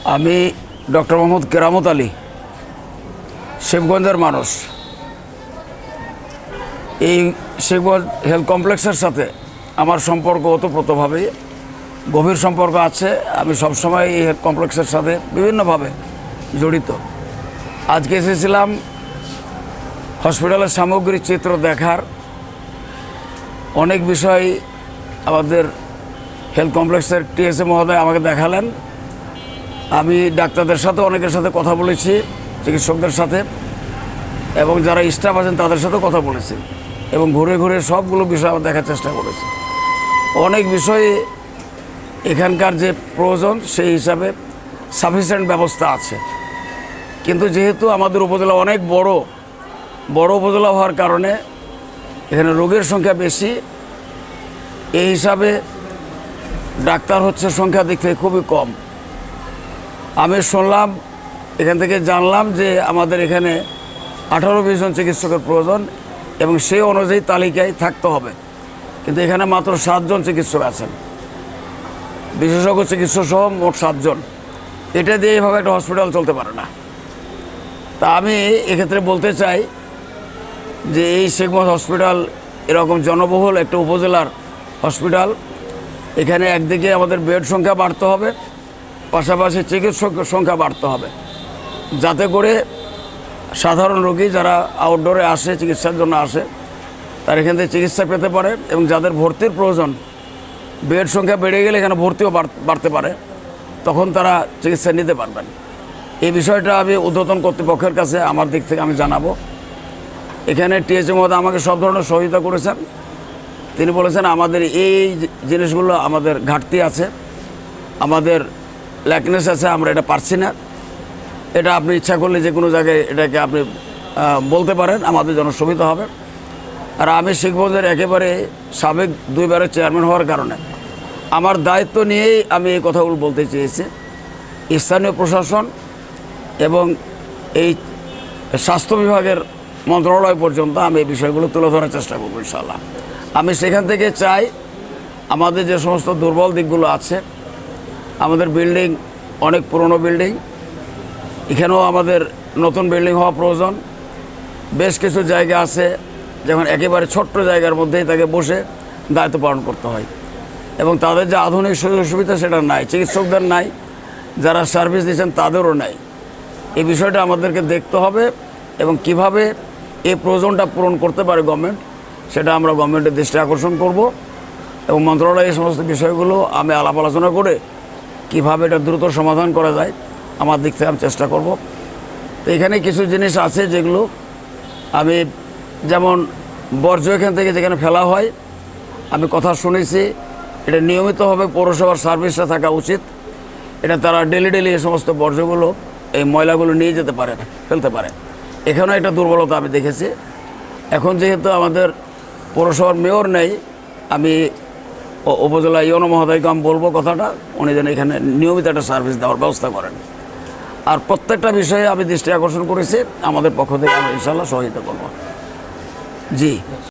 আমি ডক্টর মোহাম্মদ কেরামত আলী, শিবগঞ্জের মানুষ। এই শিবগঞ্জ হেলথ কমপ্লেক্সের সাথে আমার সম্পর্ক ওতপ্রোতভাবে গভীর সম্পর্ক আছে। আমি সবসময় এই হেলথ কমপ্লেক্সের সাথে বিভিন্নভাবে জড়িত। আজকে এসেছিলাম হসপিটালের সামগ্রিক চিত্র দেখার। অনেক বিষয় আমাদের হেলথ কমপ্লেক্সের টিএসএ মহোদয় আমাকে দেখালেন। আমি ডাক্তারদের সাথে অনেকের সাথে কথা বলেছি, চিকিৎসকদের সাথে, এবং যারা স্টাফ আছেন তাদের সাথেও কথা বলেছি, এবং ঘুরে ঘুরে সবগুলো বিষয় আমরা দেখার চেষ্টা করেছি। অনেক বিষয়ে এখানকার যে প্রয়োজন সেই হিসাবে সাফিসিয়েন্ট ব্যবস্থা আছে, কিন্তু যেহেতু আমাদের উপজেলা অনেক বড় উপজেলা হওয়ার কারণে এখানে রোগীর সংখ্যা বেশি। এই হিসাবে ডাক্তার হচ্ছে সংখ্যা দিক থেকে খুবই কম। আমি শুনলাম, এখান থেকে জানলাম যে আমাদের এখানে 18-20 জন চিকিৎসকের প্রয়োজন, এবং সেই অনুযায়ী তালিকায় থাকতে হবে। কিন্তু এখানে মাত্র 7 জন চিকিৎসক আছেন, বিশেষজ্ঞ চিকিৎসক সহ মোট 7 জন। এটা দিয়ে এইভাবে একটা হসপিটাল চলতে পারে না। তা আমি এক্ষেত্রে বলতে চাই যে এই শিবগঞ্জ হসপিটাল এরকম জনবহুল একটা উপজেলার হসপিটাল, এখানে একদিকে আমাদের বেড সংখ্যা বাড়তে হবে, পাশাপাশি চিকিৎসক সংখ্যা বাড়তে হবে, যাতে করে সাধারণ রোগী যারা আউটডোরে আসে, চিকিৎসার জন্য আসে, তারা এখান থেকে চিকিৎসা পেতে পারে। এবং যাদের ভর্তির প্রয়োজন, বেড সংখ্যা বেড়ে গেলে এখানে ভর্তিও বাড়তে পারে, তখন তারা চিকিৎসা নিতে পারবেন। এই বিষয়টা আমি ঊর্ধ্বতন কর্তৃপক্ষের কাছে আমার দিক থেকে আমি জানাবো। এখানে টিএসএ মহোদয় আমাকে সব ধরনের সহযোগিতা করেছেন। তিনি বলেছেন আমাদের এই জিনিসগুলো আমাদের ঘাটতি আছে, আমাদের ল্যাকনেস আছে, আমরা এটা পারছি না। এটা আপনি ইচ্ছা করলে যে কোনো জায়গায় এটাকে আপনি বলতে পারেন, আমাদের জন্য সুবিধা হবে। আর আমি শিবগঞ্জের একেবারে সাবেক 2 বারের চেয়ারম্যান হওয়ার কারণে আমার দায়িত্ব নিয়েই আমি এই কথাগুলো বলতে চেয়েছি। স্থানীয় প্রশাসন এবং এই স্বাস্থ্য বিভাগের মন্ত্রণালয় পর্যন্ত আমি এই বিষয়গুলো তুলে ধরার চেষ্টা করব ইনশাআল্লাহ। আমি সেখান থেকে চাই আমাদের যে সমস্ত দুর্বল দিকগুলো আছে, আমাদের বিল্ডিং অনেক পুরনো বিল্ডিং, এখানেও আমাদের নতুন বিল্ডিং হওয়া প্রয়োজন। বেশ কিছু জায়গা আছে যেমন একেবারে ছোট্ট জায়গার মধ্যেই তাকে বসে দায়িত্ব পালন করতে হয়, এবং তাদের যে আধুনিক সুযোগ সুবিধা সেটা নাই, চিকিৎসকদের নাই, যারা সার্ভিস দিচ্ছেন তাদেরও নাই। এই বিষয়টা আমাদেরকে দেখতে হবে, এবং কিভাবে এই প্রয়োজনটা পূরণ করতে পারে গভর্নমেন্ট, সেটা আমরা গভর্নমেন্টের দৃষ্টি আকর্ষণ করব। এবং মন্ত্রণালয়ে এই সমস্ত বিষয়গুলো আমি আলাপ আলোচনা করে কীভাবে এটা দ্রুত সমাধান করা যায় আমার দিক থেকে আমি চেষ্টা করব। তো এখানে কিছু জিনিস আছে যেগুলো আমি, যেমন বর্জ্য এখান থেকে যেখানে ফেলা হয়, আমি কথা শুনেছি এটা নিয়মিতভাবে পৌরসভার সার্ভিসটা থাকা উচিত। এটা তারা ডেলি এই সমস্ত বর্জ্যগুলো, এই ময়লাগুলো নিয়ে যেতে পারে, ফেলতে পারে। এখানেও একটা দুর্বলতা আমি দেখেছি। এখন যেহেতু আমাদের পৌরসভার মেয়র নেই, আমি উপজেলা ইউনো মহোদয়কে আমি বলবো কথাটা, উনি যেন এখানে নিয়মিত একটা সার্ভিস দেওয়ার ব্যবস্থা করেন। আর প্রত্যেকটা বিষয়ে আমি দৃষ্টি আকর্ষণ করেছি, আমাদের পক্ষ থেকে আমরা ইনশাআল্লাহ সহযোগিতা করব। জি।